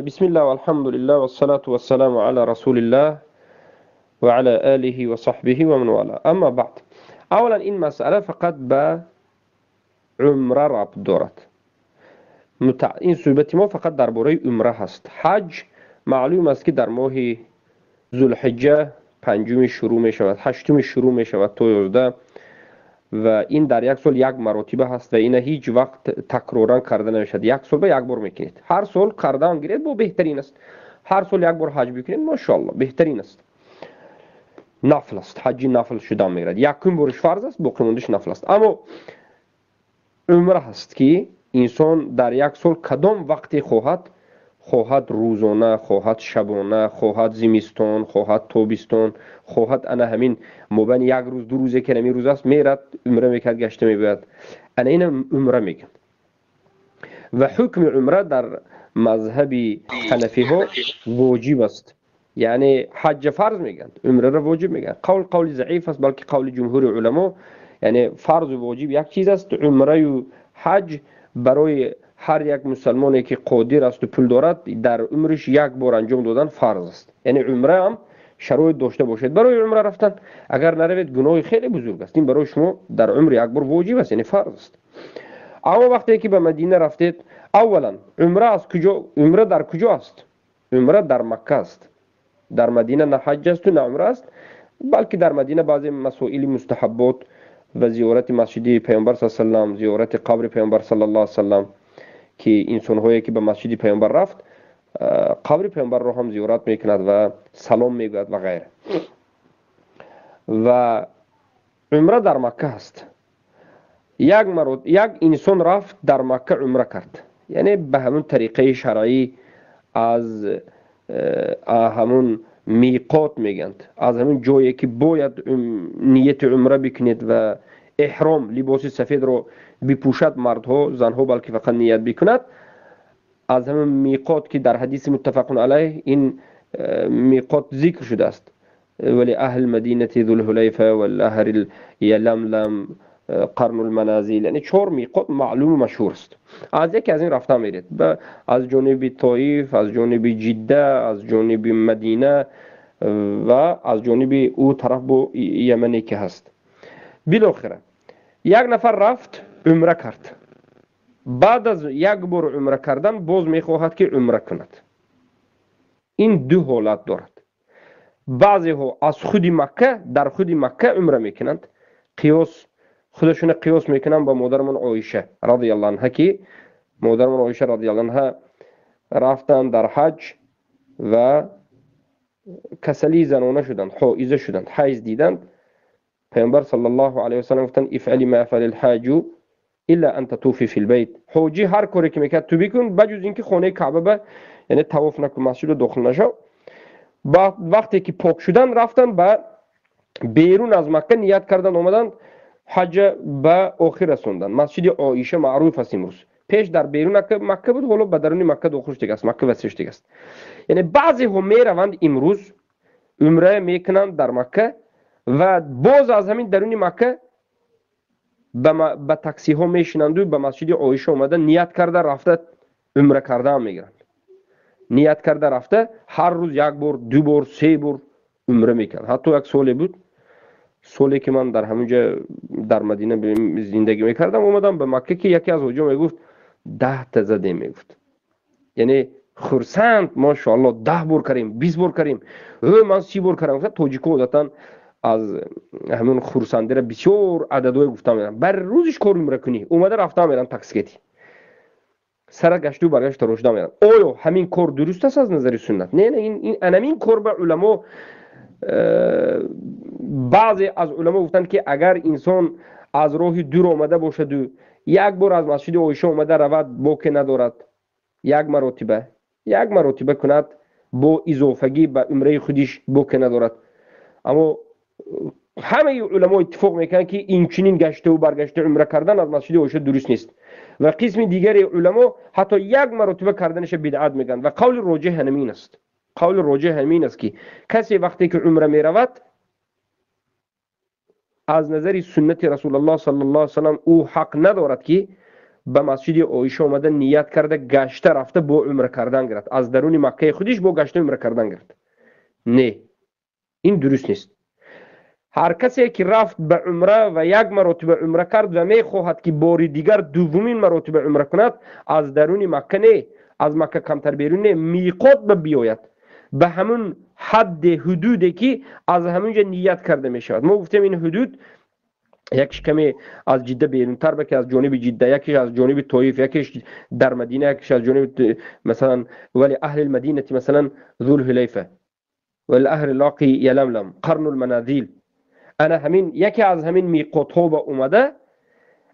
بسم الله والحمد لله والصلاة والسلام على رسول الله وعلى آله وصحبه ومن والاه. اما بعد، اولا این مسئله فقط به عمره ربط دارد. این صحبت ما فقط درباره عمره هست. حج معلوم است که در ماه ذوالحجه پنجم شروع می شود، هشتم شروع می شود تا 11 و این در یک سال یک مراتبه هست و این هیچ وقت تکرارا کرده نمیشد. یک سال به یک بار میکنید. هر سال کردن گیرید با بهترین است. هر سال یک بار حج بکنید ماشاءالله بهترین است. نفل است. حج نفل شده میگرد. یکم بارش فرض است، باقی موندش نفل است. اما عمره هست که انسان در یک سال کدام وقتی خواهد روزانه، خواهد شبانه، خواهد زمستان، خواهد تابستان، خواهد انا همین مبین یک روز دو روزه که نمی روز است میرد عمره میکرد گشته میباید. انا این عمره میگن. و حکم عمره در مذهب حنفی ها واجب است. یعنی حج فرض میگن، عمره را واجب میگن. قول ضعیف است، بلکه قول جمهور علما یعنی فرض و واجب یک چیز است. عمره و حج برای هر یک مسلمانی که قادر است و پول دارد در عمرش یک بار انجام دادن فرض است. یعنی عمره هم شرایط داشته باشید برای عمره رفتن. اگر نروید گناه خیلی بزرگ است. این برای شما در عمر یک بار واجب است، یعنی فرض است. اما وقتی که به مدینه رفتید، اولا عمره در کجا است؟ عمره در مکه است. در مدینه نه حج است و نه عمره است، بلکه در مدینه بعضی مسائل مستحبات و زیارت مسجد پیامبر صلی الله علیه و سلم، زیارت قبر پیامبر صلی الله علیه و سلم که انسان هایی که به مسجد پیامبر رفت قبر پیامبر رو هم زیارت میکند و سلام میگوید و غیره. و عمره در مکه است. یک انسان رفت در مکه عمره کرد، یعنی به همون طریقه شرعی از همون میقات میگند، از همون جایی که باید نیت عمره بکنید و احرام لباس سفید رو بپوشد مردها، زنها بلکه فقط نیت بکند. از همون میقات که در حدیث متفق علیه این میقات ذکر شده است، ولی اهل مدینه ذوالحلیفه والاهل یلملم قرن المنازل، یعنی 4 میقات معلوم و مشهور است. از یکی از این رفته میرید، از جانب طائف، از جانب جده، از جانب مدینه و از جانب او طرف با یمنی که هست. بالاخره یک نفر رفت عمره کرد. بعد از یک بار عمره کردن باز میخواهد که عمره کند. این دو حالت دارد. بعضی ها از خود مکه در خود مکه عمره میکنند، خودشون قیاس میکنن با مادرمون عایشه رضی الله عنها که مادرمون عایشه رضی الله عنها رفتن در حج و کسلی زنانه شدند، حائضه شدند، حیض دیدند. پیامبر صلی الله علیه و سلم گفتند افعلی ما فعل الحاج الا ان تطوفی فی البیت. حاجی هر کاری که میکرد تو بکن بجز اینکه خانه کعبه به یعنی طواف نکن، مسجد رو داخل نشو. بعد وقتی که پاک شدن رفتن به بیرون از مکه نیت کردن اومدن حج به آخر رسوندن. مسجد عایشه معروف است امروز، پیش در بیرون مکه بود، حالا به درون مکه داخل شده است، مکه وسیع شده است. یعنی بعضی ها میروند امروز عمره میکنند در مکه و باز از همین درون مکه به تاکسی ها میشینند و به مسجد عایشه اومدن نیت کرده رفته عمره کرده هم میگیرند. نیت کرده رفته هر روز یک بار، دو بار، 3 بار عمره میکنند. حتی یک سالی بود، سالی که من در همونجا در مدینه زندگی میکردم، اومدم به مکه که یکی از حجا میگفت 10 تا زده میگفت، یعنی خرسند ماشاءالله 10 بار کردیم، 20 بار کردیم، من 30 بار کردم. تاجیکا عادتا از همون خرسنده را بسیار عددهای گفتم میرن، بر روزش کار عمره کنی اومده رفته میرن تاکسیتی سر گشت و برگشت روشدا میرن. آیا همین کار درست است از نظر سنت؟ نه این همین کار به علما بعضی از علما گفتن که اگر انسان از راه دور آمده باشد و یک بار از مسجد عایشه آمده رود باکی ندارد، یک مرتبه کند با اضافگی به عمره خودش باکی ندارد. اما همه علما اتفاق میکنن که این چنین گشته و برگشته عمره کردن از مسجد عایشه درست نیست و قسم دیگری علما حتی یک مرتبه کردنش بدعت میگن و قول راجح همین است. قول راجح همین است که کسی وقتی که عمره میرود از نظر سنت رسول الله صلی الله علیه و سلم او حق ندارد که به مسجد عایشه اومده نیت کرده گشته رفته با عمره کردن گرفت، از درون مکه خودش با گشته عمره کردن گرفت. نه، این درست نیست. هر کسی که رفت به عمره و یک مرتبه عمره کرد و میخواهد که بار دیگر دومین مرتبه عمره کند، از درون مکه نه، از مکه کمتر بیرون نه، میقات به بیاید به همون حد حدودی که از همونجا نیت کرده می شود. ما گفتیم این حدود یکیش کمی از جده بیرون تر بکه، از جانب جده، یکیش از جانب طایف، یکیش در مدینه، یکیش از جانب مثلا ولی اهل المدینه مثلا ذو الحلیفه ولی اهل لاقی یلملم قرن المنازل. انا همین یکی از همین میقات ها به اومده،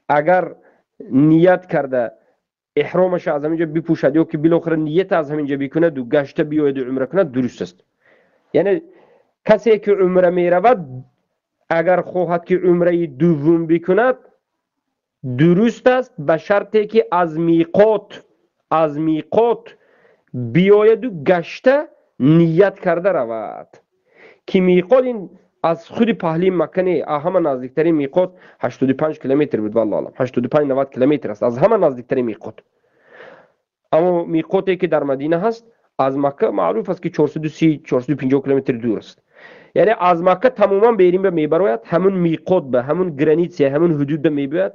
اگر نیت کرده احرامش از همینجا بپوشد یا که بالاخره نیت از همینجا بکنه دو گشته بیاید و عمره کنه، درست است. یعنی کسی که عمره میرود اگر خواهد که عمره دوم بکند درست است، به شرطی که از میقات بیاید و گشته نیت کرده رود. که میقات این از خود پهلی مکه نه، همه نزدیکترین میقات 85 کیلومتر بود، والله اعلم 85 90 کیلومتر است از همه نزدیکترین میقات. اما میقاتی که در مدینه هست از مکه معروف است که 430 450 کیلومتر دور است. یعنی از مکه تماما بیرین به میبراید، همون میقات به همون گرانیت همون حدود به میبراید،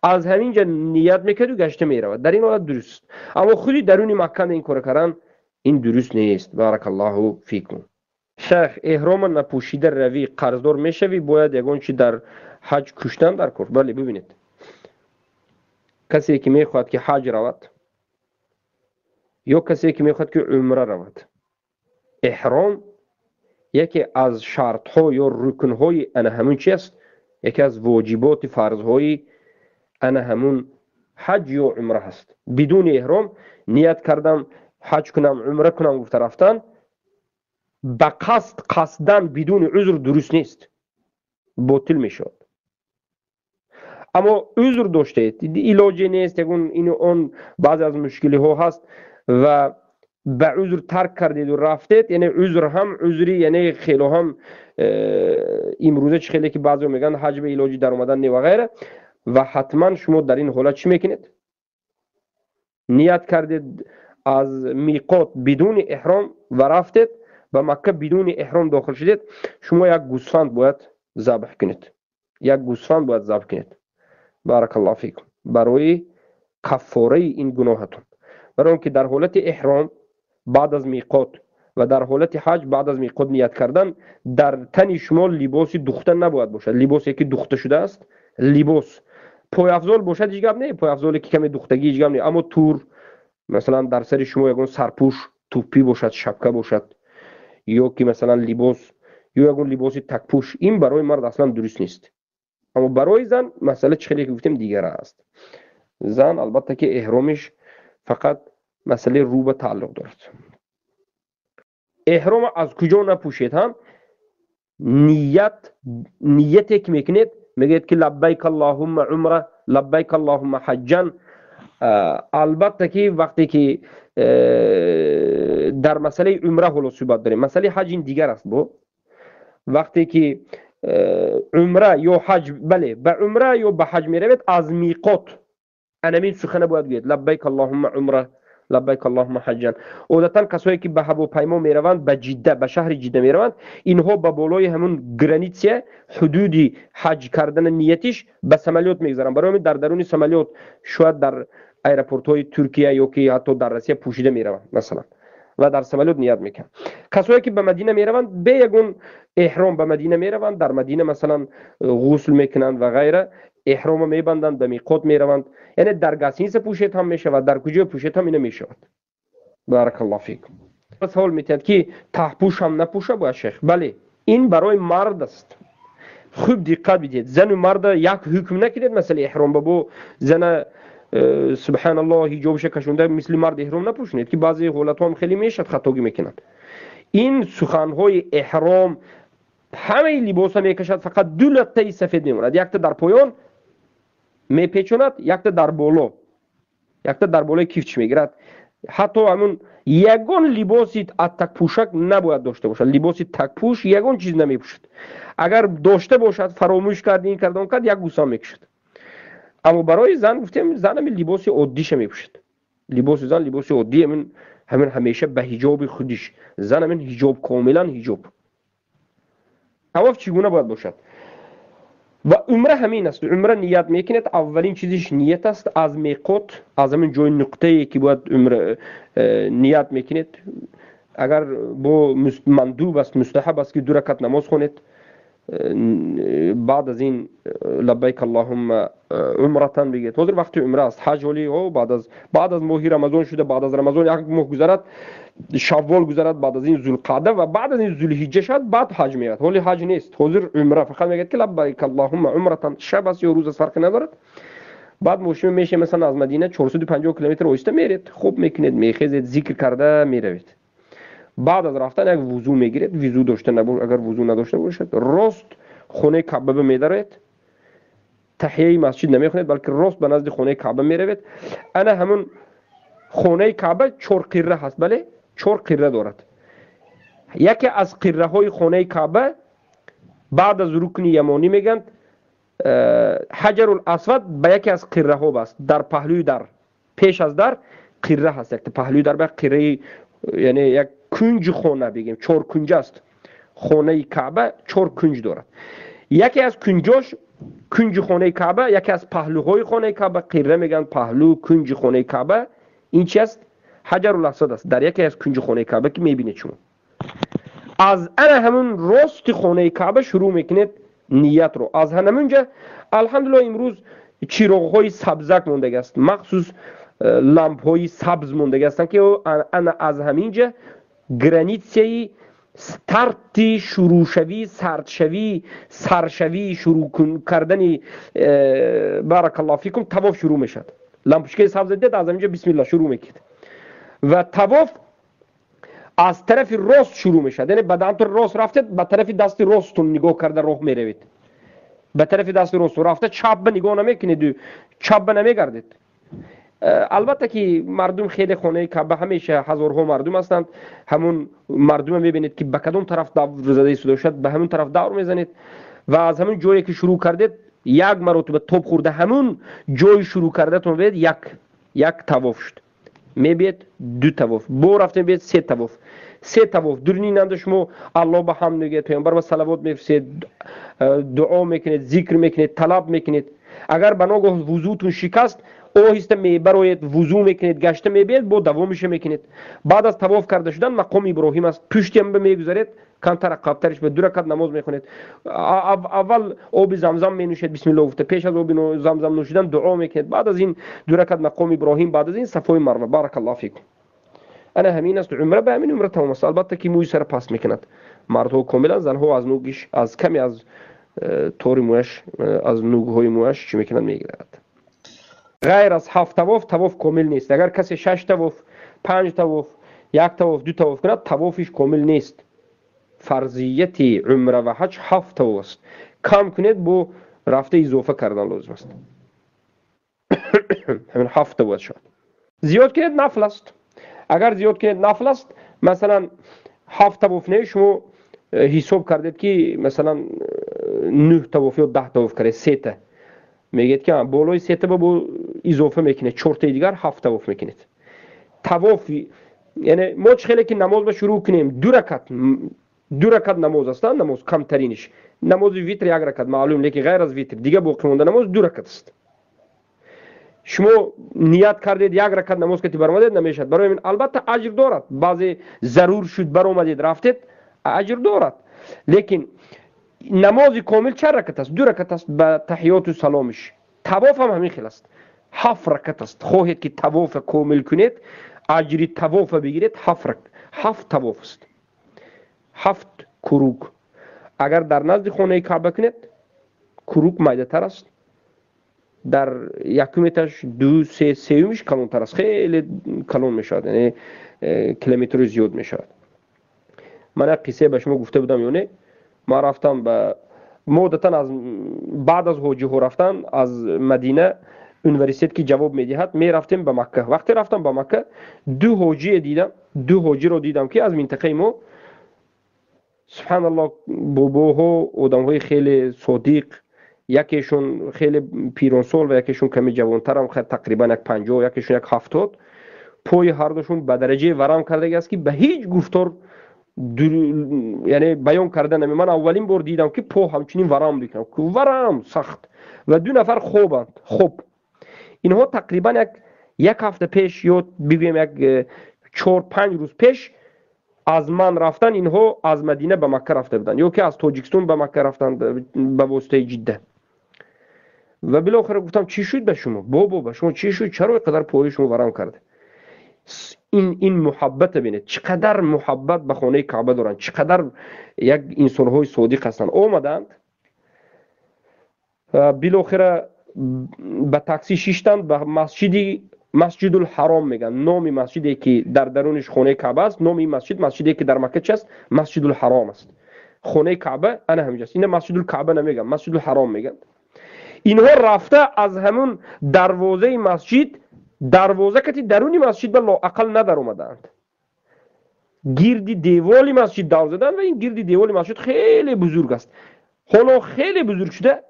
از همینجا نیت میکرد و گشته میرود. در این حالت درست. اما خودی درون مکه این کار کردن این درست نیست. بارک الله فیکم. شیخ احرام نپوشیده روی قرضدار میشوی، باید یگان چی در حج کشتن در کار؟ بله ببینید، کسی که میخواد که حج رود یا کسی که میخواد که عمره رود، احرام یکی از شرط ها یا رکن های انا همون چی است؟ یکی از واجبات فرض های انا همون حج یا عمره هست. بدون احرام نیت کردم حج کنم عمره کنم گفته رفتن به قصدن بدون عذر درست نیست، باطل میشود. اما عذر داشته اید، علاجی نیست، این اون بعضی از مشکلی ها هست و به عذر ترک کردید و رفتید، یعنی عذر هم عذری، یعنی خیلی هم امروزه چه خیلی که بعضی میگن حج به علاجی در اومدن نه و غیره. و حتما شما در این حالت چی میکنید؟ نیت کردید از میقات بدون احرام و رفتید و مکه بدون احرام داخل شدید، شما یک گوسفند باید ذبح کنید، بارک الله فیکم، برای کفاره این گناهتون. برای اون که در حالت احرام بعد از میقات و در حالت حج بعد از میقات نیت کردن، در تن شما لباسی دوخته نباید باشد. لباسی که دوخته شده است، لباس پای افضل باشد هیچ گپ نه، پای افضل که کمی دوختگی هیچ گپ نه، اما تور مثلا در سر شما یگون سرپوش توپی باشد، شبکه باشد، یا که مثلا لباس یا یگون لباسی تکپوش، این برای مرد اصلا درست نیست. اما برای زن مسئله چه خیلی که گفتیم دیگر است. زن البته که احرامش فقط مسئله رو به تعلق دارد. احرام از کجا نپوشید هم نیتی که میکنید، میگید که لبیک اللهم عمره لبیک اللهم حجا. البته که وقتی که در مسئله عمره حالا صحبت داریم، مسئله حج این دیگر است. وقتی که عمره یا حج، بله به عمره یا به حج میروید، از میقات انمین سخنه باید گوید لبیک اللهم عمره لبیک اللهم حجا. عادتا کسایی که به هواپیما میروند به جده، به شهر جده میروند، اینها به بالای همون گرانیت حدودی حج کردن نیتش به سمالیات میگذارن. برای در درون سمالیات شاید در ایرپورت های ترکیه یا که حتی در روسیه پوشیده میروند مثلا و در سمالیات نیت میکنن. کسایی که به مدینه میروند به یگون احرام به مدینه میروند، در مدینه مثلا غسل میکنند و غیره، احرام میبندند، به میقات میروند، یعنی در گسینس پوشید هم میشه و در کجا پوشید هم اینه میشود. بارک الله فیکم. سوال میتید که تحپوش هم نپوشه باید شیخ؟ بله، این برای مرد است. خوب دقت بدید، زن و مرد یک حکم نکنید. مثلا احرام بابو زن سبحان الله حجابش کشونده مثل مرد احرام نپوشونید که بعضی حالت هم خیلی میشد خطاگی میکنن. این سخنهای احرام همه لباس میکشد، فقط دو لطه سفید میموند، یک تا در پایان میپیچوند، یک تا در بالا، یک تا در بالای کیفچ میگیرد. حتی همون یگان لباسی تک پوشک نباید داشته باشد. لباسی تک پوش یگان چیز نمیپوشد. اگر داشته باشد فراموش کرد این کرد اون کرد، یک گوسا میکشد. اما برای زن گفتیم زن همین لباس عادیش میپوشد. لباس زن لباس عادی همین همیشه به حجاب خودش. زن همین حجاب، کاملا حجاب. طواف چگونه باید باشد؟ و عمره همین است. عمره نیت میکنید، اولین چیزش نیت است. از میقات، از همین جای نقطه ای که باید عمره نیت میکنید. اگر با مندوب است، مستحب است که 2 رکعت نماز خونید. بعد از این لبیک اللهم عمرتان بگید. حاضر وقتی عمره است، حج ولی او بعد از ماه رمضان شده، بعد از رمضان یک ماه گذرد، شوال گذرد، بعد از این ذوالقعده و بعد از این ذوالحجه شد، بعد حج میاد. ولی حج نیست، حاضر عمره. فقط میگه که لبیک اللهم عمرتان، شب است یا روز است فرق ندارد. بعد ماشین میشه مثلا از مدینه 450 کیلومتر اوسته میرید، خوب میکنید، میخیزید، ذکر کرده میروید. بعد از رفتن یک وضو میگیرید. وضو داشته نباشه، اگر وضو نداشته باشید، راست خانه کعبه میدارید. تحیه مسجد نمیخونید، بلکه راست به نزد خانه کعبه میروید. انا همون خانه کعبه 4 قره هست. بله 4 قره دارد. یکی از قره های خانه کعبه بعد از رکن یمانی میگن حجر الاسود به یکی از قره ها است. در پهلوی در، پیش از در قره هست. یک پهلوی در به قره، یعنی یک کنج خانه بگیم، 4 کنج است. خانه کعبه 4 کنج دارد. یکی از کنجاش کنج خانه کعبه، یکی از پهلوهای خانه کعبه، قره میگن پهلو، کنج خانه کعبه. این چی است؟ حجر الاسود است در یکی از کنج خانه کعبه که میبینید شما. از انا همون راست خانه کعبه شروع میکنید نیت رو. از همونجا الحمدلله امروز چراغ های سبزک مونده است، مخصوص لامپ های سبز مونده هستن که انا از همینجا گرانیتسی استارتی شروع شوی، سرد شوی، سرشوی، شروع کردن بارک الله فیکم طواف شروع میشد. لامپشکه سبز دید، از همینجا بسم الله شروع میکرد و طواف از طرف راست شروع میشد. یعنی به سمت راست رفتید، به طرف دست راستتون نگاه کرده راه میروید. به طرف دست راست رفته چپ به نگاه نمیکنید، چپ به نمیگردید. البته که مردم خیلی خانه کعبه همیشه هزارها مردم هستند. همون مردم میبینید که به کدوم طرف دور زده شده شد، به همون طرف دور میزنید و از همون جایی که شروع کردید یک مرتبه توپ خورده همون جای شروع کردهتون بید یک طواف شد. میبید 2 طواف، بو رفتن بید 3 طواف. 3 طواف درنی نند شما الله به حمد میگید، پیامبر با صلوات میفرستید، دعا میکنید، ذکر میکنید، طلب میکنید. اگر بناگاه وضوتون شکست، آهسته میبروید، وضو میکنید، گشته میبید، با دوامش میکنید. بعد از طواف کرده شدن مقام ابراهیم است، پشتی هم میگذارید، کمتر عقب‌ترش به 2 رکعت نماز میخونید. اول آب زمزم مینوشید، بسم الله گفته، پیش از آب زمزم نوشیدن دعا میکنید. بعد از این 2 رکعت مقام ابراهیم، بعد از این صفای مروه. بارک الله فیکم. انا همین است. عمره به همین عمره تمام است. البته که موی سر پس میکند مردها کاملا، زنها از نوگش، از کمی از طور موش، از نوگهای موش چی میکنند میگیرد. غیر از 7 طواف، طواف کامل نیست. اگر کسی 6 طواف، 5 طواف، 1 طواف، 2 طواف کند، طوافش کامل نیست. فرضیت عمره و حج 7 طواف است. کم کنید با رفته اضافه کردن لازم است. همین 7 طواف شد. زیاد کنید نفل است. اگر زیاد کنید نفل است، مثلا 7 طواف نه، شما حساب کردید که مثلا 9 طواف یا 10 طواف کردید، 3 تا میگید که بالای 3 تا با اضافه میکنید، 4 تا دیگر 7 طواف میکنید. طواف یعنی ما خیلی که نماز با شروع کنیم 2 رکعت نماز است، نماز کم ترینش نماز ویتر 1 رکعت معلوم، لیکن غیر از ویتر دیگه باقی مونده نماز 2 رکعت است. شما نیت کردید 1 رکعت نماز که برآمدید نمیشد. برای من البته اجر دارد، بعضی ضرور شد برآمدید رفتید اجر دارد، لیکن نماز کامل چند رکعت است؟ 2 رکعت است با تحیات و سلامش. طواف هم همین خیلی است، 7 رکعت است. خواهید که طواف کامل کنید، اجر طواف بگیرید، 7 طواف است، 7 کروک. اگر در نزد خانه کعبه کنید کروک میده تر است، در یکمیتش 2 3 سومش کلان تر است، خیلی کلان میشود، یعنی کیلومتر زیاد میشود. من یک قصه به شما گفته بودم یعنی ما رفتم به مدتا از بعد از حج ها رفتن از مدینه یونیورسیته که جواب میدهد می رفتیم به مکه. وقتی رفتم به مکه 2 حاجی دیدم، 2 حاجی رو دیدم که از منطقه ما سبحان الله باباها آدم‌های خیلی صادق، یکیشون خیلی پیرونسول و یکیشون کمی جوانتر هم، تقریبا یک 50 یکیشون یک 70، پای هر دوشون به درجه ورم کرده است که به هیچ گفتار یعنی بیان کرده نمی. من اولین بار دیدم که پو همچنین ورم میکنم که ورم سخت و دو نفر خوبند. خوب اینها تقریبا یک هفته پیش یا بگویم یک 4-5 روز پیش از من رفتن. اینها از مدینه به مکه رفته بودن یا که از تاجیکستان به مکه رفتن به واسطه جده. و بالاخره گفتم چی شد به شما؟ بابا شما چی شد؟ چرا اینقدر پای شما ورم کرده؟ این محبت ببینید چقدر محبت به خانه کعبه دارن، چقدر یک انسان های صادق هستن. اومدند بالاخره به تاکسی شیشتند به مسجد الحرام میگن، نام مسجدی که در درونش خانه کعبه است. نام این مسجدی که در مکه است مسجد الحرام است. خانه کعبه انا همینجاست. این مسجد الکعبه نمیگن، مسجد الحرام میگن. اینها رفته از همون دروازه مسجد، دروازه که درونی مسجد به لااقل ندر اومدند، گردی دیوالی مسجد دور زدن و این گردی دیوالی مسجد خیلی بزرگ است. حالا خیلی بزرگ شده.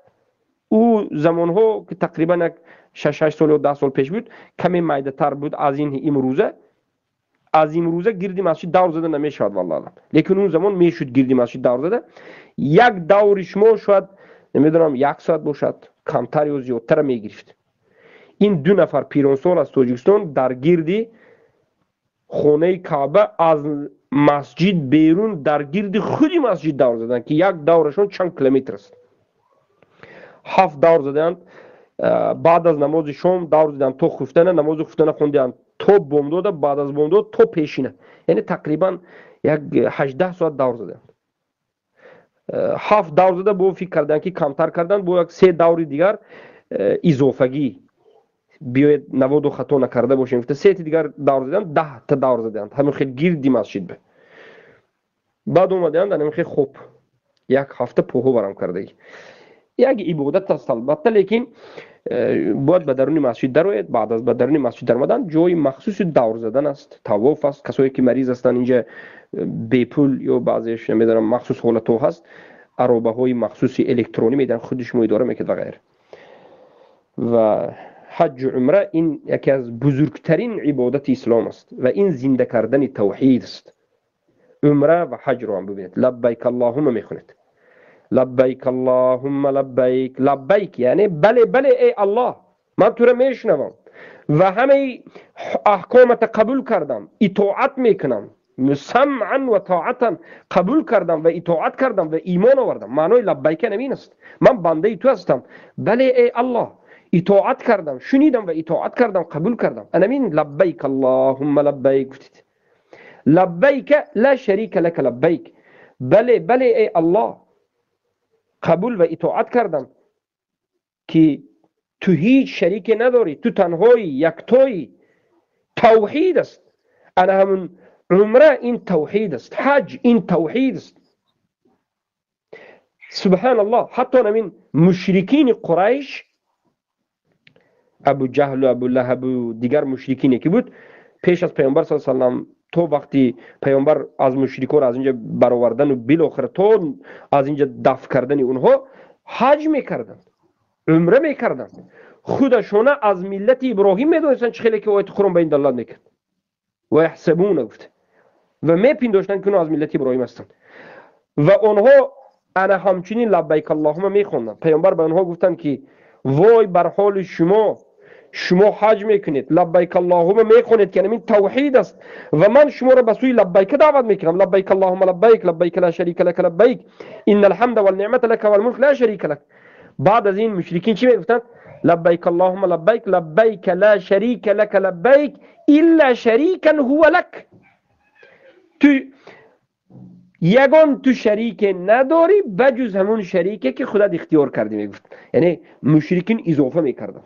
او زمان ها که تقریبا 6 سال و 10 سال پیش بود کمی میده تر بود از این امروزه. از امروزه گردی مسجد دور زده نمیشد والله، لیکن اون زمان میشد گردی مسجد دور زده. یک دورش ما شاید نمیدونم 1 ساعت باشد، کمتر یا زیادتر میگرفت. این 2 نفر پیرانسال از تاجیکستان در گردی خانه کعبه از مسجد بیرون در گرد خودی مسجد دور زدن که یک دورشون چند کیلومتر است. 7 دور زدند. بعد از نماز شام دور زدن تو خفتن، نماز خفتن خوندن تو بومداد، بعد از بومداد تو پیشینه، یعنی تقریبا یک 18 ساعت دور زدند. 7 دور زده بو فکر کردن که کمتر کردن، بو یک 3 دور دیگر اضافگی بیاید نواد و خطا نکرده باشیم. 3 دیگر دور زدن، 10 تا دور زدند همین خیلی گردی مسجد به. بعد اومدند همین خیلی خوب یک هفته پوهو برام کرده. یک عبادت است البته، لیکن باید به درون مسجد دروید. بعد از به درون مسجد درآمدن جای مخصوص دور زدن است، طواف است. کسایی که مریض هستند اینجا بی پول یا بعضیش نمیدونم مخصوص حالتو هست، عربه های مخصوصی الکترونی میدن خودش اداره میکنه و غیره. و حج و عمره این یکی از بزرگترین عبادت اسلام است و این زنده کردن توحید است. عمره و حج رو هم ببینید، لبیک اللهم میخونید، لبیک اللهم لبیک. لبیک یعنی بله بله ای الله، من تو رو میشنوم و همه احکامت قبول کردم، اطاعت میکنم، سمعا و طاعتا قبول کردم و اطاعت کردم و ایمان آوردم. معنای لبیک نمین است، من بنده تو هستم، بله ای الله، اطاعت کردم، شنیدم و اطاعت کردم، قبول کردم. انمین لبیک اللهم لبیک گفتید. لبیک لا شریک لک لبیک، بله بله ای الله، قبول و اطاعت کردم که تو هیچ شریک نداری، تو تنهایی، یکتایی. توحید است. انا همون عمره این توحید است، حج این توحید است. سبحان الله. حتی همین مشرکین قریش، ابو جهل و ابو لهب و دیگر مشرکینی که بود پیش از پیامبر صلی الله علیه و سلم، تو وقتی پیامبر از مشرکان از اینجا برآوردن و بالاخره تو از اینجا دفع کردن اونها، حج میکردن، عمره میکردن. خودشونه از ملت ابراهیم میدونستن چه خیلی که آیت قرآن به این دلالت میکرد و یحسبون گفت و میپنداشتن که اونها از ملت ابراهیم هستن و اونها انا همچنین لبیک اللهم میخوندن. پیامبر به اونها گفتن که وای بر حال شما، شما حج میکنید، لبیک اللهم میخونید که این توحید است و من شما را به سوی لبیک دعوت میکنم. لبیک اللهم لبیک، لبیک لا شریک لک لبیک، ان الحمد والنعمت لك والملك لا شریک لك. بعد از این مشرکین چی میگفتند؟ لبیک اللهم لبیک، لبیک لا شریک لک لبیک الا شریکا هو لک. تو یگان تو شریک نداری بجز همون شریکه که خودت اختیار کردی میگفت. یعنی مشرکین اضافه میکردن.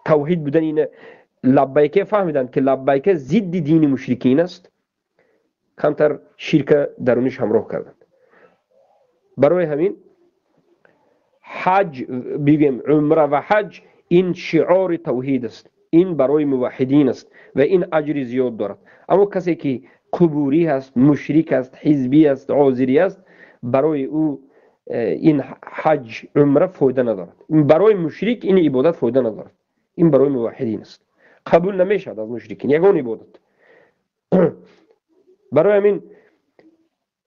توحید بودن اینه. لبیک فهمیدن که لبیک ضد دین مشرکین است، کمتر شرک درونش همراه کردن. برای همین حج بگیم عمره و حج این شعار توحید است، این برای موحدین است و این اجر زیاد دارد. اما کسی که قبوری هست، مشرک است، حزبی است، عازری است، برای او این حج عمره فایده ندارد. برای مشرک این عبادت فایده ندارد. این برای موحدین است، قبول نمیشد از مشرکین یگان عبادت. برای همین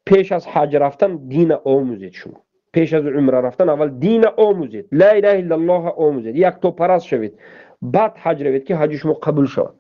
پیش از حج رفتن دین آموزید. شما پیش از عمره رفتن اول دین آموزید، لا اله الا الله آموزید، یک تو پرست شوید، بعد حج روید که حج شما قبول شود.